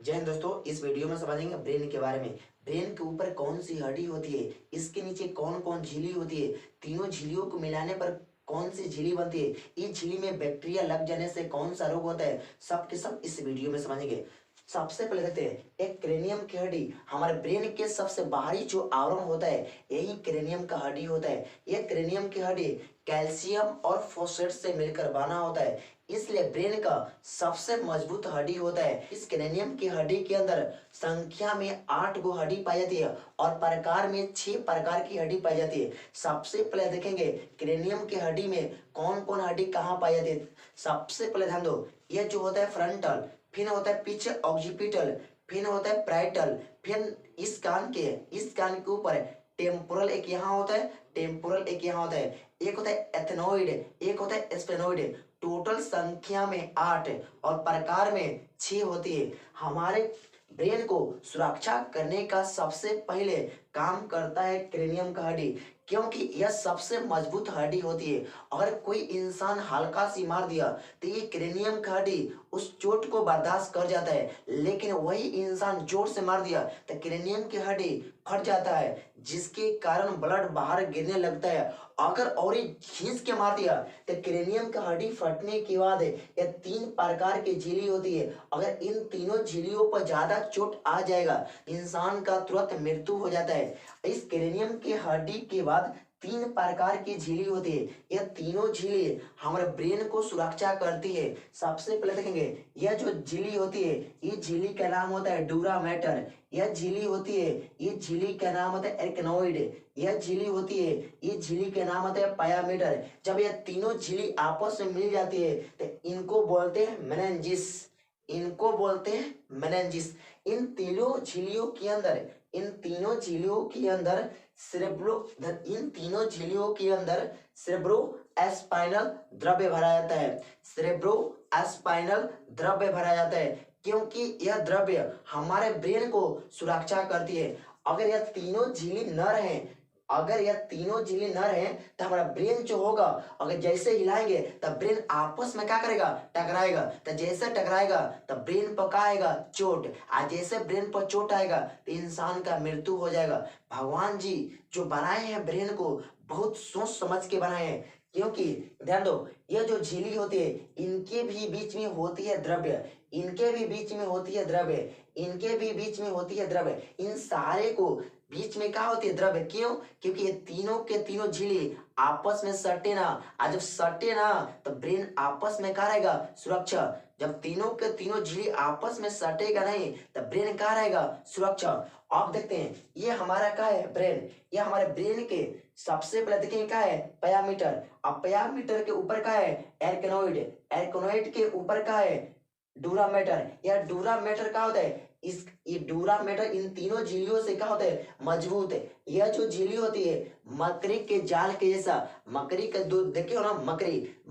जय हिंद दोस्तों, इस वीडियो में समझेंगे ब्रेन के बारे में। ब्रेन के ऊपर कौन सी हड्डी होती है, इसके नीचे कौन कौन झिल्ली होती है, तीनों झिल्लियों को मिलाने पर कौन सी झिल्ली बनती है, इस झिल्ली में बैक्टीरिया लग जाने से कौन सा रोग होता है, सब के सब इस वीडियो में समझेंगे। सबसे पहले देखते हैं एक क्रेनियम की हड्डी। हमारे ब्रेन के सबसे बाहरी जो आवरण होता है यही क्रेनियम का हड्डी होता है। यह क्रेनियम की हड्डी कैल्शियम और फॉस्फेट से मिलकर बना होता है, इसलिए ब्रेन का सबसे मजबूत हड्डी होता है। इस क्रेनियम की हड्डी के अंदर संख्या में 8 गो हड्डी पाई जाती है और प्रकार में 6 प्रकार की हड्डी पाई जाती है। सबसे पहले देखेंगे क्रेनियम की हड्डी में कौन कौन हड्डी कहाँ पाई जाती है। सबसे पहले ध्यान दो, यह जो होता है फ्रंटल, फिर होता है पीछे ऑक्सीपिटल, फिर होता है प्राइटल, फिर इस कान के ऊपर टेम्पोरल एक यहाँ होता है, टेम्पोरल एक यहाँ होता है, एक होता है एथेनोइड, एक होता है स्फेनोइड। टोटल संख्या में 8 और प्रकार में 6 होती है। हमारे ब्रेन को सुरक्षा करने का सबसे पहले काम करता है क्रेनियम का हड्डी, क्योंकि यह सबसे मजबूत हड्डी होती है। अगर कोई इंसान हल्का सी मार दिया तो ये क्रेनियम का हड्डी उस चोट को बर्दाश्त कर जाता है, लेकिन वही इंसान जोर से मार दिया तो क्रेनियम की हड्डी फट जाता है, जिसके कारण ब्लड बाहर गिरने लगता है। अगर और खींच के मार दिया तो क्रेनियम का हड्डी फटने के बाद ये 3 प्रकार की झिल्ली होती है। अगर इन तीनों झिल्लियों पर ज्यादा चोट आ जाएगा इंसान का तुरंत मृत्यु हो जाता है। इस क्रेनियम की हड्डी के बाद 3 प्रकार की झिल्ली होती है। यह तीनों झिल्ली हमारे ब्रेन को सुरक्षा करती है। सबसे पहले देखेंगे यह जो झिल्ली होती है, ये झिल्ली का नाम होता है डूरा मैटर। यह झिल्ली होती है, ये झिल्ली का नाम होता है एर्कनोइड। यह झिल्ली होती है, ये झिल्ली का नाम होता है पायामीटर। जब यह तीनों झिल्ली आपस में मिल जाती है तो इनको बोलते हैं मेनिंजिस, इनको बोलते हैं मेनिंजिस। इन तीनों झिल्लियों के अंदर सेरेब्रो एस्पाइनल द्रव्य भरा जाता है। सेरेब्रो एस्पाइनल द्रव्य भरा जाता है क्योंकि यह द्रव्य हमारे ब्रेन को सुरक्षा करती है। अगर यह तीनों झिल्ली न रहे तो हमारा ब्रेन जो होगा, अगर जैसे हिलाएंगे तब ब्रेन आपस में क्या करेगा, टकराएगा। तो जैसे टकराएगा तब ब्रेन पर क्या आएगा, चोट। आज जैसे ब्रेन पर चोट आएगा तो इंसान का मृत्यु हो जाएगा। भगवान जी जो बनाए हैं ब्रेन को बहुत सोच समझ के बनाए हैं, क्योंकि ध्यान दो ये जो झिल्ली होती है इनके भी बीच में होती है द्रव्य, इन सारे को बीच में क्या होती है, द्रव्य। क्यों? क्योंकि ये तीनों के तीनों झिल्ली आपस में सटे ना। आज जब सटे ना तो ब्रेन आपस में क्या रहेगा, सुरक्षा। जब तीनों के तीनों झिल्ली आपस में सटेगा नहीं तो ब्रेन क्या रहेगा, सुरक्षा। आप देखते हैं ये हमारा क्या है, ब्रेन। ये हमारे ब्रेन के सबसे पहले देखेंगे क्या है, पयामीटर। अब पयामीटर के ऊपर क्या है, एर्कनोइड के ऊपर क्या है, डूरामेटर। यह डूरामेटर क्या होता है, ये डूरामेटर इन तीनों झिल्लियों से क्या होता है, मजबूत है। यह जो झिल्ली होती है मकड़ी के जाल के जैसा, मकड़ी का दूध देखे हो ना,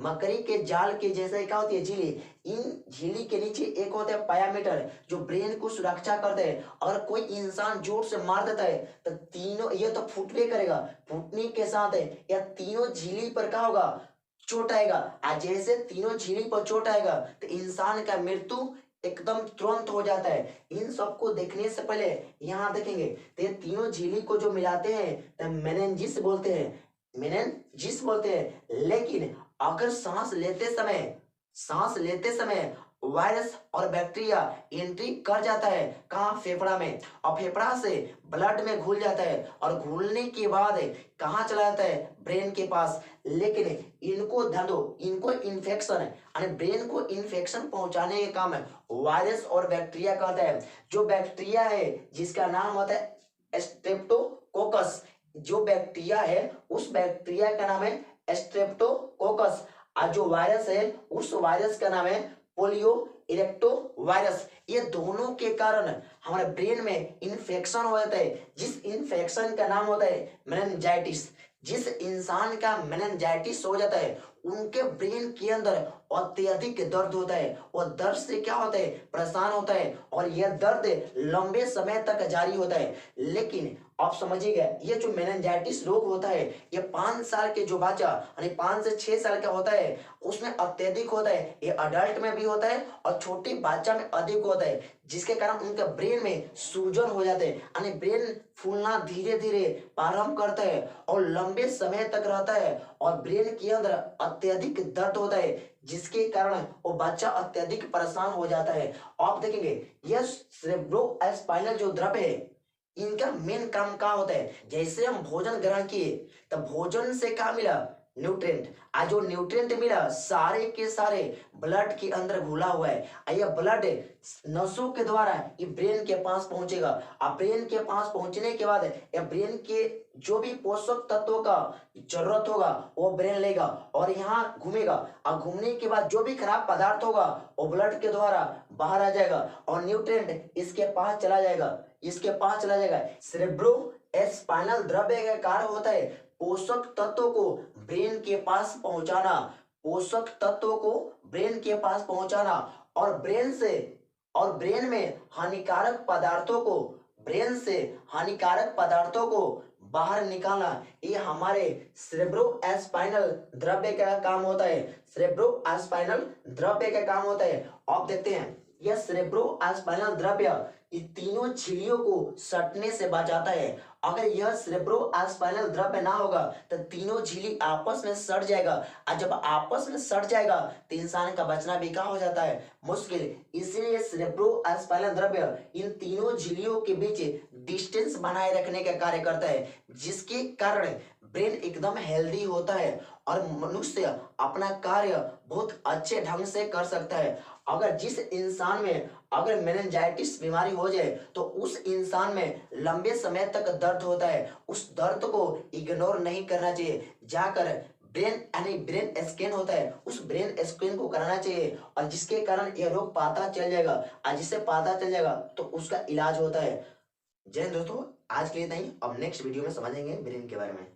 मकड़ी के जाल के जैसा क्या होती है, झिल्ली। इन झिल्ली के नीचे एक होता है पायामीटर जो ब्रेन को सुरक्षा करता है। अगर कोई इंसान जोर से मार देता है तो तीनों ये तो फूटने करेगा, फूटने के साथ है यह तीनों झिल्ली पर क्या होगा, चोट आएगा। आज जैसे तीनों झिल्ली पर चोट आएगा तो इंसान का मृत्यु एकदम तुरंत हो जाता है। इन सबको देखने से पहले यहाँ देखेंगे तो ये तीनों झिल्ली को जो मिलाते हैं तो मेनिंजिस बोलते हैं। लेकिन अगर सांस लेते समय वायरस और बैक्टीरिया एंट्री कर जाता है कहाँ, फेफड़ा में, और फेफड़ा से ब्लड में घुल जाता है और घुलने के बाद कहाँ चला जाता है, ब्रेन के पास। लेकिन इनको ध्यान दो, इनको इन्फेक्शन यानी ब्रेन को इन्फेक्शन पहुंचाने का काम है वायरस और बैक्टीरिया करता है। जो बैक्टीरिया है जिसका नाम होता है स्ट्रेप्टोकोकस, जो बैक्टीरिया है उस बैक्टीरिया का नाम है स्ट्रेप्टोकोकस, और जो वायरस है उस वायरस का नाम है पोलियो इरेक्टो वायरस। ये दोनों के कारण हमारे ब्रेन में इन्फेक्शन हो जाता है, जिस इन्फेक्शन का नाम होता है मेनिंजाइटिस। जिस इंसान का मेनिंजाइटिस हो जाता है उनके ब्रेन के अंदर अत्यधिक दर्द होता है और दर्द से क्या होता है, परेशान होता है और यह दर्द लंबे समय तक जारी होता है। लेकिन आप समझिएगा, ये जो मेनिंजाइटिस रोग होता है ये 5 साल के जो बच्चा यानी 5 से 6 साल का होता है उसमें अत्यधिक होता है। ये अडल्ट में भी होता है और छोटे बच्चा में अधिक होता है, जिसके कारण उनके ब्रेन में सूजन हो जाते हैं यानी ब्रेन फूलना धीरे धीरे प्रारंभ करता है और लंबे समय तक रहता है और ब्रेन के अंदर अत्यधिक दर्द होता है, जिसके कारण वो बच्चा अत्यधिक परेशान हो जाता है। आप देखेंगे यह सेरेब्रोस्पाइनल जो द्रव्य है इनका मेन काम क्या होता है, जैसे हम भोजन ग्रहण किए तो भोजन से क्या मिला, न्यूट्रिएंट। आज जो न्यूट्रिएंट मिला सारे के सारे ब्लड के अंदर घुला हुआ है। यह ब्लड नसों के द्वारा ये ब्रेन के पास पहुंचेगा। अब ब्रेन के पास पहुंचने के बाद यह ब्रेन के जो भी पोषक तत्वों का जरूरत होगा वो ब्रेन लेगा और यहाँ घूमेगा। और घूमने के बाद जो भी खराब पदार्थ होगा वो ब्लड के द्वारा बाहर आ जाएगा और न्यूट्रिएंट इसके पास चला जाएगा, इसके पास चला जाएगा। सेरेब्रोस्पाइनल द्रव्य का कार्य होता है पोषक तत्वों को ब्रेन के पास पहुंचाना, पोषक तत्वों को ब्रेन के पास पहुंचाना और ब्रेन में हानिकारक पदार्थों को, ब्रेन से हानिकारक पदार्थों को बाहर निकालना। ये हमारे सेरेब्रोस्पाइनल द्रव्य का काम होता है, सेरेब्रोस्पाइनल द्रव्य का काम होता है। आप देखते हैं यह सेरेब्रोस्पाइनल द्रव्य ये तीनों झिल्लियों को सटने से बचाता है। अगर यह सेरेब्रोस्पाइनल द्रव्य ना होगा तो तीनों झिल्ली आपस में सट जाएगा और जब आपस में सट जाएगा तो इंसान का बचना भी क्या हो जाता है, मुश्किल। इसीलिए सेरेब्रोस्पाइनल द्रव्य इन तीनों झिल्लियों के बीच डिस्टेंस बनाए रखने का कार्य करता है, जिसके कारण ब्रेन एकदम हेल्दी होता है और मनुष्य अपना कार्य बहुत अच्छे ढंग से कर सकता है। अगर जिस इंसान में अगर मेनिंजाइटिस बीमारी हो जाए तो उस इंसान में लंबे समय तक दर्द होता है, उस दर्द को इग्नोर नहीं करना चाहिए, जाकर ब्रेन यानी ब्रेन स्कैन होता है उस ब्रेन स्कैन को कराना चाहिए और जिसके कारण यह रोग पता चल जाएगा और जिससे पता चल जाएगा तो उसका इलाज होता है। जय हिंद दोस्तों, आज के लिए नहीं, अब नेक्स्ट वीडियो में समझेंगे ब्रेन के बारे में।